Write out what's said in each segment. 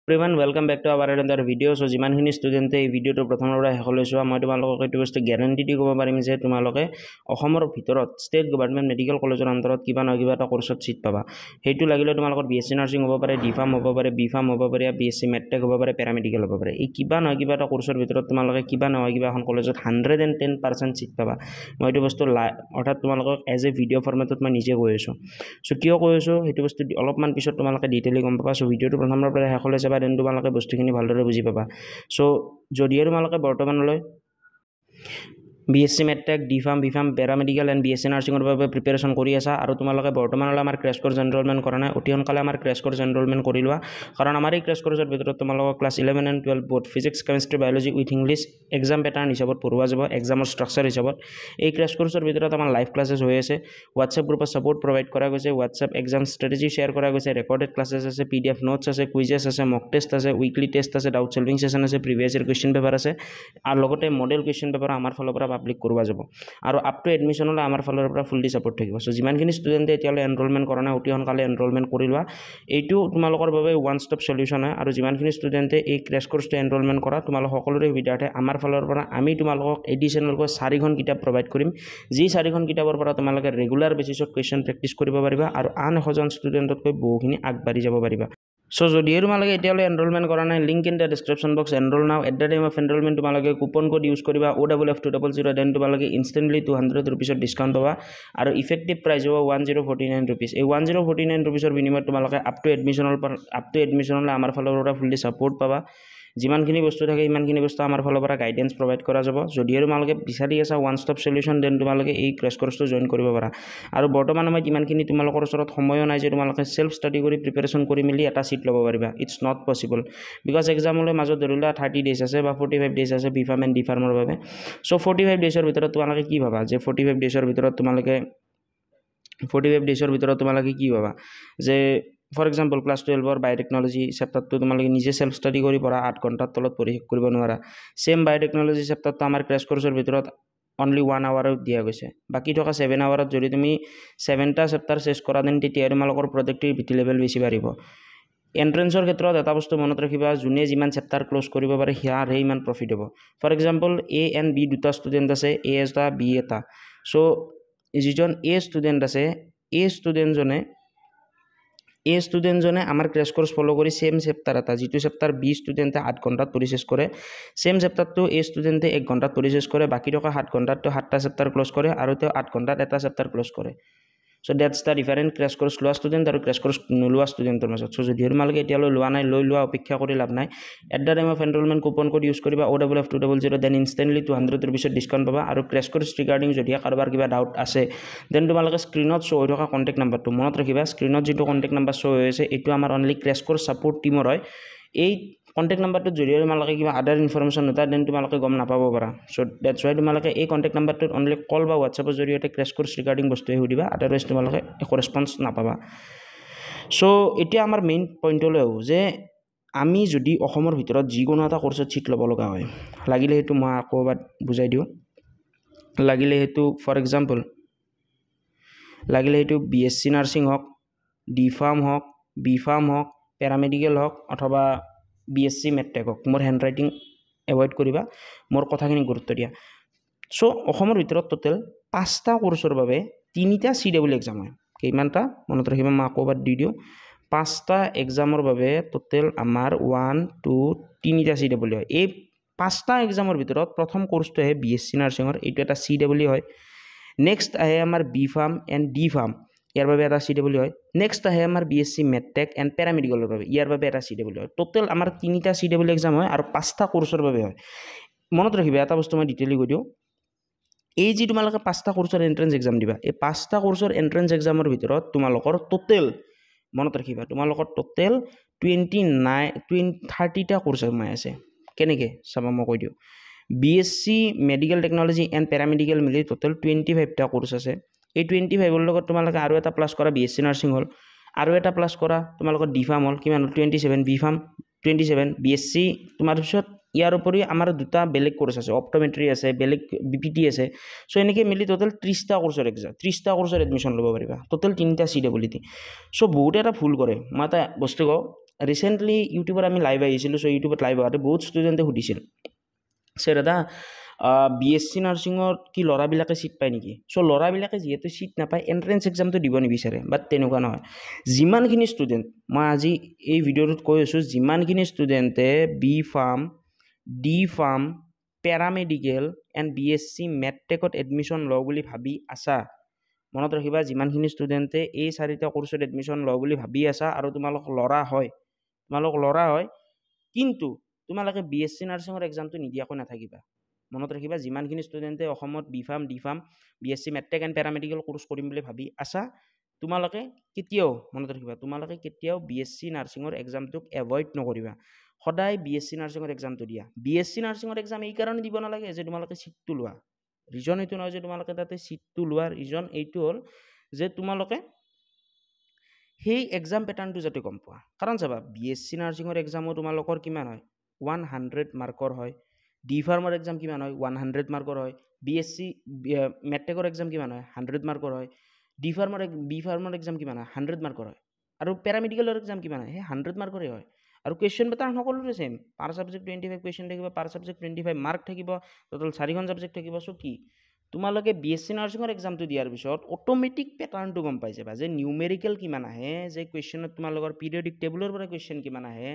Everyone, welcome back to our another video. So, যিমানখিনি ষ্টুডেণ্টে এই ভিডিঅ'টো প্ৰথমৰ পৰা শেষলৈ চোৱা মই তোমালোকক এইটো বস্তু গ্যাৰান্টি দি ক'ব পাৰিম যে তোমালোকে অসমৰ ভিতৰত ষ্টেট গভৰ্ণমেণ্ট মেডিকেল কলেজৰ অন্তৰত কিবা নহয় কিবা এটা কোৰ্চত চিট পাবা। সেইটো লাগিলে তোমালোকৰ বিএসসি নাৰ্ছিং হ'ব পাৰে, ডি ফাৰ্ম হ'ব পাৰে, বি ফাৰ্ম হ'ব পাৰে, বিএসসি মেট্ৰিক হ'ব পাৰে, পেৰামেডিকেল হ'ব পাৰে। এই কিবা নহয় কিবা এটা কোৰ্চৰ ভিতৰত তোমালোকে কিবা নহয় কিবা এখন কলেজত 110% চিট পাবা। মই এইটো বস্তু অৰ্থাৎ তোমালোকক এজ এ ভিডিঅ' ফৰ্মেটত মই নিজে কৈ আছোঁ। চ' কিয় কৈ আছোঁ সেইটো বস্তু অলপমান পিছত তোমালোকে ডিটেইলি গম পাবা। চ' ভিডিঅ'টো প্ৰথমৰ পৰা শেষলৈ চাবা, দেন তোমালোকে বস্তুখিনি ভালদৰে বুজি পাবা। চ' যদিও তোমালোকে বৰ্তমানলৈ BSc matric, D pharm, B pharm, paramedical and BSc নাৰ্ছিঙৰ বাবে প্ৰিপেৰেশ্যন কৰি আছা আৰু তোমালোকে বৰ্তমানলৈ আমাৰ ক্ৰেছ কোৰ্ছ এনৰলমেণ্ট কৰা নাই, অতি সোনকালে আমাৰ ক্ৰেছ কোৰ্ছ এনৰলমেণ্ট কৰি লোৱা। কাৰণ আমাৰ এই ক্ৰেছ কোৰ্ছৰ ভিতৰত তোমালোকক class 11 and 12 both physics, chemistry, biology with English exam pattern হিচাপত পঢ়োৱা যাব, এক্সামৰ ষ্ট্ৰাকচাৰ হিচাপত। এই ক্ৰেছ কোৰ্ছৰ ভিতৰত আমাৰ লাইভ ক্লাছেছ হৈ আছে, হোৱাটছএপ গ্ৰুপত ছাপোৰ্ট প্ৰভাইড কৰা গৈছে, হোৱাটছএপ এক্সাম ষ্ট্ৰেটেজি শ্বেয়াৰ কৰা গৈছে, ৰেকৰ্ডেড ক্লাছেছ আছে, PDF নোটছ আছে, কুইজেছ আছে, মক টেষ্ট আছে, উইকলি টেষ্ট আছে, ডাউট চলভিং ছেশ্যন আছে, প্ৰিভিয়াছ ইয়াৰ কুৱেশ্যন পেপাৰ আছে আৰু লগতে মডেল কুৱেশ্যন পেপাৰ আমাৰ ফালৰ পৰা পাব্লিক কৰোৱা যাব আৰু আপ টু এডমিশ্যনলৈ আমাৰ ফালৰ পৰা ফুল্লি ছাপোৰ্ট থাকিব। চ' যিমানখিনি ষ্টুডেণ্টে এতিয়ালৈ এনৰলমেণ্ট কৰা নাই অতি সোনকালে এনৰলমেণ্ট কৰি লোৱা। এইটো তোমালোকৰ বাবে ওৱান ষ্টপ চলিউশ্যন হয় আৰু যিমানখিনি ষ্টুডেণ্টে এই ক্ৰেছ কোৰ্ছটো এনৰলমেণ্ট কৰা তোমালোক সকলোৰে সুবিধাৰ্থে আমাৰ ফালৰ পৰা আমি তোমালোকক এডিশ্যনেলকৈ 4খন কিতাপ প্ৰভাইড কৰিম, যি 4খন কিতাপৰ পৰা তোমালোকে ৰেগুলাৰ বেচিছত কুৱেশ্যন প্ৰেক্টিছ কৰিব পাৰিবা আৰু আন এশজন ষ্টুডেণ্টতকৈ বহুখিনি আগবাঢ়ি যাব পাৰিবা। চ' যদিও তোমালোকে এতিয়ালৈ এনৰলমেণ্ট কৰা নাই, link in the description box, enrol now. At the time of enrolment তোমালোকে কুপন কোড ইউজ কৰিবা OFF200, দেন তোমালোকে ইনষ্টেণ্টলি 200 ৰুপিছত ডিছকাউণ্ট পাবা আৰু ইফেক্টিভ প্ৰাইচ হ'ব 1049 ৰুপিছ। এই 1049 ৰুপিছৰ বিনিময়ত তোমালোকে আপ টু এডমিশ্যনলৈ আমাৰ ফালৰ পৰা ফুল্লি ছাপোৰ্ট পাবা। যিমানখিনি বস্তু থাকে সিমানখিনি বস্তু আমাৰ ফালৰ পৰা গাইডেঞ্চ প্ৰভাইড কৰা যাব। যদিও তোমালোকে বিচাৰি আছা ওৱান ষ্টপ চলিউশ্যন, দেন তোমালোকে এই ক্ৰেছ কোৰ্ছটো জইন কৰিব পাৰা। আৰু বৰ্তমান সময়ত ইমানখিনি তোমালোকৰ ওচৰত সময়ো নাই যে তোমালোকে চেল্ফ ষ্টাডি কৰি প্ৰিপেৰেশ্যন কৰি মেলি এটা চিট ল'ব পাৰিবা। ইটছ নট পচিবল বিকজ এক্সামলৈ মাজত ধৰি লোৱা 30 ডেইজ আছে বা 45 ডেইজ আছে বি ফাৰ্ম এণ্ড ডি ফাৰ্মৰ বাবে। চ' 45 ডেইজৰ ভিতৰত তোমালোকে কি ভাবা যে 45 ডেইজৰ ভিতৰত তোমালোকে কি ভাবা যে ফৰ এক্সাম্পল ক্লাছ 12ৰ বায়'টেকনলজি চেপ্টাৰটো তোমালোকে নিজে চেল্ফ ষ্টাডি কৰি পঢ়া, 8 ঘণ্টাৰ তলত পঢ়ি শেষ কৰিব নোৱাৰা। ছেম বায়'টেকনলজি চেপ্টাৰটো আমাৰ ক্ৰেছ কোৰ্ছৰ ভিতৰত অনলি 1 আৱাৰত দিয়া গৈছে। বাকী থকা 7 আৱাৰত যদি তুমি 7টা চেপ্টাৰ চেছ কৰা দেন তেতিয়া তোমালোকৰ প্ৰডাক্টিভিটি লেভেল বেছি বাঢ়িব। এণ্ট্ৰেঞ্চৰ ক্ষেত্ৰত এটা বস্তু মনত ৰাখিবা, যোনে যিমান চেপ্টাৰ ক্ল'জ কৰিব পাৰে সিয়াৰহে ইমান প্ৰফিট হ'ব। For example A and B দুটা ষ্টুডেণ্ট আছে, A এটা B এটা। চ' যিজন A ষ্টুডেণ্ট আছে, A ষ্টুডেণ্টজনে আমাৰ ক্ৰেছ কোৰ্ছ ফ'ল' কৰি ছেম চেপ্টাৰ এটা, যিটো চেপ্টাৰ B ষ্টুডেণ্টে 8 ঘণ্টাত পঢ়ি চেছ কৰে, ছেম চেপ্টাৰটো A ষ্টুডেণ্টে 1 ঘণ্টাত পঢ়ি চেছ কৰে, বাকী থকা 7 ঘণ্টাতটো 7টা চেপ্টাৰ ক্ল'জ কৰে আৰু তেওঁ 8 ঘণ্টাত এটা চেপ্টাৰ ক্ল'জ কৰে। So' that's the different crash course লোৱা ষ্টুডেণ্ট আৰু ক্ৰেছ কোৰ্ছ নোলোৱা ষ্টুডেণ্টৰ মাজত। চ' যদি তোমালোকে এতিয়ালৈ লোৱা নাই, লৈ লোৱা, অপেক্ষা কৰি লাভ নাই। At the time of enrolment coupon code use কৰিবা OFF200, দেন ইনষ্টেণ্টলি 200 ৰুপিছত ডিছকাউণ্ট পাবা। আৰু ক্ৰেছ কোৰ্ছ ৰিগাৰ্ডিং যদি কাৰোবাৰ কিবা ডাউট আছে দেন তোমালোকে স্ক্ৰীণত শ্ব' হৈ থকা কণ্টেক্ট নাম্বাৰটো মনত ৰাখিবা। স্ক্ৰীণত যিটো কণ্টেক্ট নাম্বাৰ শ্ব' হৈ আছে এইটো আমাৰ অনলি ক্ৰেছ কোৰ্ছ ছাপোৰ্ট টীমৰ হয়। এই কণ্টেক্ট নাম্বাৰটোত যদি তোমালোকে কিবা আদাৰ ইনফৰমেশ্যন নোতা দেন তোমালোকে গম নাপাব পাৰা। চ' ডেটছ ৱাই তোমালোকে এই কণ্টেক্ট নাম্বাৰটোত অনলি কল বা হোৱাটছএপৰ জৰিয়তে ক্ৰেছ কোৰ্ছ ৰিগাৰ্ডিং বস্তুৱে সুধিবা, আদাৰৱাইজ তোমালোকে একো ৰেছপন্স নাপাবা। চ' এতিয়া আমাৰ মেইন পইণ্টলৈ আহোঁ যে আমি যদি অসমৰ ভিতৰত যিকোনো এটা কোৰ্চত চিট ল'ব লগা হয়, লাগিলে সেইটো মই আকৌ এবাৰ বুজাই দিওঁ, লাগিলে সেইটো ফৰ এক্সাম্পল বিএসসি নাৰ্ছিং হওক, ডি ফাৰ্ম হওক, বি ফাৰ্ম হওক, পেৰামেডিকেল হওক অথবা বিএসসি মেট্ৰিক হওক। মোৰ হেণ্ড ৰাইটিং এভইড কৰিবা, মোৰ কথাখিনি গুৰুত্ব দিয়া। চ' অসমৰ ভিতৰত টোটেল 5টা কোৰ্চৰ বাবে 3টা CW এক্সাম হয়। কিমানটা মনত ৰাখিবা, মই আকৌ এবাৰ দি দিওঁ। 5টা এক্সামৰ বাবে টোটেল আমাৰ 1 2 3টা CW হয়। এই 5টা এক্সামৰ ভিতৰত প্ৰথম কোৰ্চটো আহে বিএসসি নাৰ্ছিঙৰ, এইটো এটা CW হয়। নেক্সট আহে আমাৰ B pharm and D pharm, ইয়াৰ বাবে এটা CW হয়। নেক্সট আহে আমাৰ বিএসসি মেট্ৰিক এণ্ড পেৰামেডিকেলৰ বাবে, ইয়াৰ বাবে এটা CW হয়। টোটেল আমাৰ 3টা CW এক্সাম হয় আৰু 5টা কোৰ্চৰ বাবে হয়। মনত ৰাখিবা এটা বস্তু মই ডিটেইলি কৈ দিওঁ, এই যি তোমালোকে 5টা কোৰ্চৰ এণ্ট্ৰেঞ্চ এক্সাম দিবা, এই 5টা কোৰ্চৰ এণ্ট্ৰেঞ্চ এক্সামৰ ভিতৰত তোমালোকৰ টোটেল মনত ৰাখিবা, তোমালোকৰ টোটেল 30টা কোৰ্চ সোমাই আছে। কেনেকৈ চাবা মই কৈ দিওঁ, BSc medical technology and paramedical মিলি টোটেল 25টা কোৰ্চ আছে। এই 25ৰ লগত তোমালোকে আৰু এটা প্লাছ কৰা বিএসসি নাৰ্ছিং হ'ল, আৰু এটা প্লাছ কৰা তোমালোকৰ ডি ফাৰ্ম হ'ল, কিমান হ'ল 27, বি ফাৰ্ম 27, বিএসসি তোমাৰ পিছত ইয়াৰ উপৰি আমাৰ দুটা বেলেগ কোৰ্চ আছে, অপট'মেট্ৰি আছে, বেলেগ বিপিটি আছে। চ' এনেকৈ মিলি টোটেল 30টা কোৰ্চৰ এক্সাম, 30টা কোৰ্চৰ এডমিশ্যন ল'ব পাৰিবা, টোটেল 3টা CWT। চ' বহুতে এটা ভুল কৰে, মই এটা বস্তু কওঁ, ৰিচেণ্টলি ইউটিউবত আমি লাইভ আহিছিলোঁ চ' ইউটিউবত লাইভ আহোঁতে বহুত ষ্টুডেণ্টে সুধিছিল যে দাদা BSc নাৰ্ছিঙত কি ল'ৰাবিলাকে ছিট পায় নেকি চ' ল'ৰাবিলাকে যিহেতু ছিট নাপায় এণ্ট্ৰেঞ্চ এক্সামটো দিব নিবিচাৰে বাট তেনেকুৱা নহয় যিমানখিনি ষ্টুডেণ্ট মই আজি এই ভিডিঅ'টোত কৈ আছোঁ যিমানখিনি ষ্টুডেণ্টে B.Pharm D.Pharm paramedical and BSc মেট্ৰিকত এডমিশ্যন লওঁ বুলি ভাবি আছা মনত ৰাখিবা যিমানখিনি ষ্টুডেণ্টে এই 4টা কোৰ্চত এডমিশ্যন লওঁ বুলি ভাবি আছা আৰু তোমালোক ল'ৰা হয় কিন্তু তোমালোকে BSc নাৰ্ছিঙৰ এক্সামটো নিদিয়াকৈ নাথাকিবা মনত ৰাখিবা যিমানখিনি ষ্টুডেণ্টে অসমত B.Pharm D.Pharm BSc matric and paramedical course কৰিম বুলি ভাবি আছা তোমালোকে কেতিয়াও মনত ৰাখিবা তোমালোকে কেতিয়াও BSc নাৰ্ছিঙৰ এক্সামটোক এভইড নকৰিবা সদায় BSc নাৰ্ছিঙৰ এক্সামটো দিয়া BSc নাৰ্ছিঙৰ এক্সাম এই কাৰণে দিব নালাগে যে তোমালোকে ছিটটো লোৱা ৰিজন এইটো নহয় যে তোমালোকে তাতে ছিটটো লোৱাৰ ৰিজন এইটো হ'ল যে তোমালোকে সেই এক্সাম পেটাৰ্ণটো যাতে গম পোৱা কাৰণ চাবা BSc নাৰ্ছিঙৰ এক্সামো তোমালোকৰ কিমান হয় 100 মাৰ্কৰ হয় D.Pharmৰ এক্সাম কিমান হয় 100 মাৰ্কৰ হয় BSc মেট্ৰিকৰ এক্সাম কিমান হয় 100 মাৰ্কৰ হয় B.Pharmৰ এক্সাম কিমান হয় 100 মাৰ্কৰ হয় আৰু পেৰামেডিকেলৰ এক্সাম কিমান হয় 100 মাৰ্কৰে হয় আৰু কুৱেশ্যন পেটাৰ্ণ সকলোৰে সেম পাৰ সাবজেক্ট 25 কুৱেশ্যন থাকিব পাৰ সাবজেক্ট 25 মাৰ্ক থাকিব টোটাল 4খন সাবজেক্ট থাকিব সো কি তোমালোকে BSc নাৰ্ছিঙৰ এক্সামটো দিয়াৰ পিছত অটোমেটিক পেটাৰ্ণটো গম পাই যাবা যে নিউমেৰিকেল কিমান আহে যে কুৱেশ্যনত তোমালোকৰ পিৰিয়ডিক টেবুলৰ পৰা কুৱেশ্যন কিমান আহে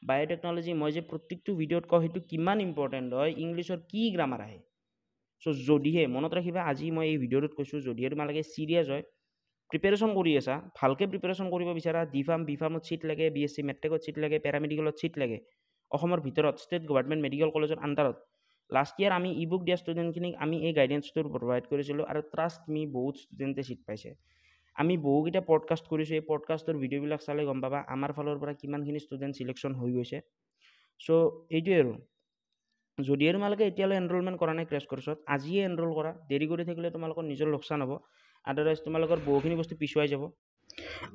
বায়োটেকনলজি মই যে প্ৰত্যেকটো ভিডিঅ'ত কওঁ সেইটো কিমান ইম্পৰ্টেণ্ট হয় ইংলিছৰ কি গ্ৰামাৰ আহে চ' যদিহে মনত ৰাখিবা আজি মই এই ভিডিঅ'টোত কৈছোঁ যদিহে তোমালোকে চিৰিয়াছ হয় প্ৰিপেৰেশ্যন কৰি আছা ভালকৈ প্ৰিপেৰেশ্যন কৰিব বিচাৰা D.Pharm B.Pharmত ছিট লাগে BSc মেট্ৰিকত ছিট লাগে পেৰামেডিকেলত ছিট লাগে অসমৰ ভিতৰত ষ্টেট গভৰ্ণমেণ্ট মেডিকেল কলেজৰ আণ্ডাৰত লাষ্ট ইয়াৰ আমি ই-বুক দিয়া ষ্টুডেণ্টখিনিক আমি এই গাইডেন্সটো প্ৰভাইড কৰিছিলোঁ আৰু ট্ৰাষ্ট মি বহুত ষ্টুডেণ্টে ছিট পাইছে আমি বহুকেইটা পডকাষ্ট কৰিছোঁ এই পডকাষ্টৰ ভিডিঅ'বিলাক চালে গম পাবা আমাৰ ফালৰ পৰা কিমানখিনি ষ্টুডেণ্ট চিলেকশ্যন হৈ গৈছে চ' এইটোৱে আৰু যদিহে তোমালোকে এতিয়ালৈ এনৰোলমেণ্ট কৰা নাই ক্ৰেছ কৰ্চত আজিয়ে এনৰোল কৰা দেৰি কৰি থাকিলে তোমালোকৰ নিজৰ লোকচান হ'ব আদাৰৱাইজ তোমালোকৰ বহুখিনি বস্তু পিছুৱাই যাব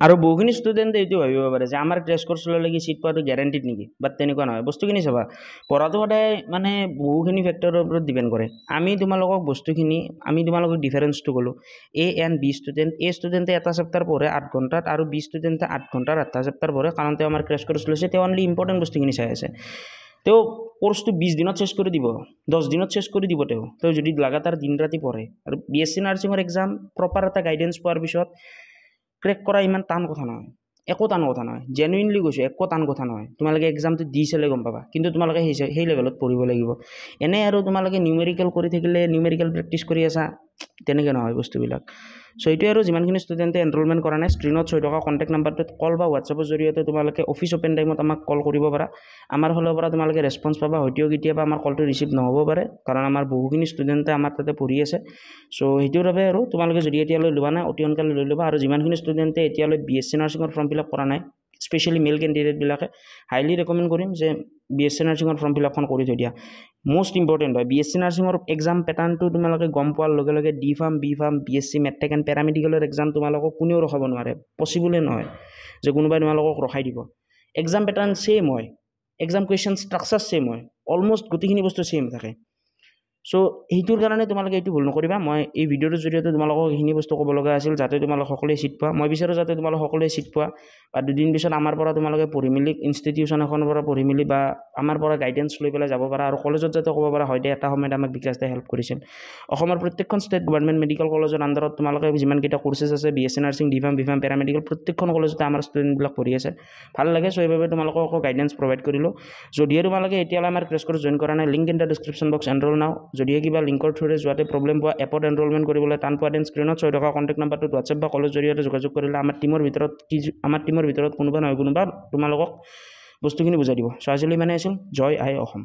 আৰু বহুখিনি ষ্টুডেণ্টে এইটো ভাবিব পাৰে যে আমাৰ ক্ৰেছ কৰ্চ ল'লে কি ছিট পোৱাটো গেৰাণ্টিড নেকি বাট তেনেকুৱা নহয় বস্তুখিনি চাবা পঢ়াটো সদায় মানে বহুখিনি ফেক্টৰৰ ওপৰত ডিপেণ্ড কৰে আমি তোমালোকক ডিফাৰেঞ্চটো ক'লোঁ A and B ষ্টুডেণ্টে এটা চেপ্টাৰ পঢ়ে 8 ঘণ্টাত আৰু B ষ্টুডেণ্টে 8 ঘণ্টাৰ 8টা চেপ্টাৰ পঢ়ে কাৰণ তেওঁ আমাৰ ক্ৰেছ কৰ্চ লৈছে তেওঁ অনলি ইম্পৰ্টেণ্ট বস্তুখিনি চাই আছে তেওঁ কোৰ্চটো 20 দিনত চেছ কৰি দিব 10 দিনত চেছ কৰি দিব তেওঁ যদি লাগাতাৰ দিন ৰাতি পঢ়ে আৰু BSc নাৰ্ছিঙৰ এক্সাম প্ৰপাৰ এটা গাইডেন্স পোৱাৰ পিছত ক্ৰেক কৰা ইমান টান কথা নহয় একো টান কথা নহয় জেনুইনলি কৈছোঁ একো টান কথা নহয় তোমালোকে এক্সামটো দি চালে গম পাবা কিন্তু তোমালোকে সেই লেভেলত পঢ়িব লাগিব এনে আৰু তোমালোকে নিউমেৰিকেল কৰি থাকিলে নিউমেৰিকেল প্ৰেক্টিছ কৰি আছা তেনেকৈ নহয় বস্তুবিলাক চ' এইটোৱে আৰু যিমানখিনি ষ্টুডেণ্টে এনৰোলমেণ্ট কৰা নাই স্ক্ৰীণত হৈ থকা কণ্টেক্ট নাম্বাৰটোত কল বা হোৱাটছএপৰ জৰিয়তে তোমালোকে অফিচ অপেন টাইমত আমাক কল কৰিব পাৰা আমাৰ ফালৰ পৰা তোমালোকে ৰেছপন্স পাবা হয়তো কেতিয়াবা আমাৰ কলটো ৰিচিভ নহ'ব পাৰে কাৰণ আমাৰ বহুখিনি ষ্টুডেণ্টে আমাৰ তাতে পঢ়ি আছে চ' সেইটোৰ বাবে আৰু তোমালোকে যদি এতিয়ালৈ লোৱা নাই অতি সোনকালে লৈ ল'বা আৰু যিমানখিনি ষ্টুডেণ্টে এতিয়ালৈ BSc নাৰ্ছিঙৰ ফৰ্ম ফিল আপ কৰা নাই স্পেচিয়েলি মেল কেণ্ডিডেটবিলাকে হাইলি ৰেকমেণ্ড কৰিম যে BSc নাৰ্ছিঙৰ ফৰ্ম ফিল আপখন কৰি থৈ দিয়া মোষ্ট ইম্পৰ্টেণ্ট হয় BSc নাৰ্ছিঙৰ এক্সাম পেটাৰ্ণটো তোমালোকে গম পোৱাৰ লগে লগে D.Pharm B.Pharm BSc matric and পেৰামেডিকেলৰ এক্সাম তোমালোকক কোনেও ৰখাব নোৱাৰে পচিবলে নহয় যে কোনোবাই তোমালোকক ৰখাই দিব এক্সাম পেটাৰ্ণ ছেম হয় এক্সাম কুৱেশ্যন ষ্ট্ৰাকচাৰ ছেম হয় অলমষ্ট গোটেইখিনি বস্তু ছেম থাকে চ' সেইটোৰ কাৰণে তোমালোকে এইটো ভুল নকৰিবা মই এই ভিডিঅ'টোৰ জৰিয়তে তোমালোকক এইখিনি বস্তু ক'ব লগা আছিল যাতে তোমালোক সকলোৱে ছিট পোৱা মই বিচাৰোঁ যাতে তোমালোক সকলোৱে ছিট পোৱা বা দুদিন পিছত আমাৰ পৰা তোমালোকে পঢ়ি মেলি ইনষ্টিটিউশ্যন এখনৰ পৰা পঢ়ি মেলি বা আমাৰ পৰা গাইডেন্স লৈ পেলাই যাব পাৰা আৰু কলেজত যাতে ক'ব পাৰা হয় দে এটা সময়ত আমাক বিকাশ দাই হেল্প কৰিছিল অসমৰ প্ৰত্যেকখন ষ্টেট গভৰ্ণমেণ্ট মেডিকেল কলেজৰ আণ্ডাৰত তোমালোকে যিমানকেইটা কোৰ্চেছ আছে BSc nursing D.Pharm B.Pharm paramedical প্ৰত্যেকখন কলেজতে আমাৰ ষ্টুডেণ্টবিলাক পঢ়ি আছে ভাল লাগে চ' সেইবাবে তোমালোকক আকৌ গাইডেন্স প্ৰভাইড কৰিলোঁ যদিহে তোমালোকে এতিয়ালৈ আমাৰ ক্ৰেছ কৰ্চ জইন কৰা নাই link in the description box enrol নাও যদিহে কিবা লিংকৰ থ্ৰুৰে যোৱাতে প্ৰব্লেম পোৱা এপত এনৰোলমেণ্ট কৰিবলৈ টান পোৱা দেন স্ক্ৰীণত হৈ থকা কণ্টেক্ট নাম্বাৰটোত হোৱাটছএপ বা কলৰ জৰিয়তে যোগাযোগ কৰিলে আমাৰ টিমৰ ভিতৰত কোনোবা নহয় কোনোবা তোমালোকক বস্তুখিনি বুজাই দিব চ' আজিলৈ মানে আছিল জয় আই অসম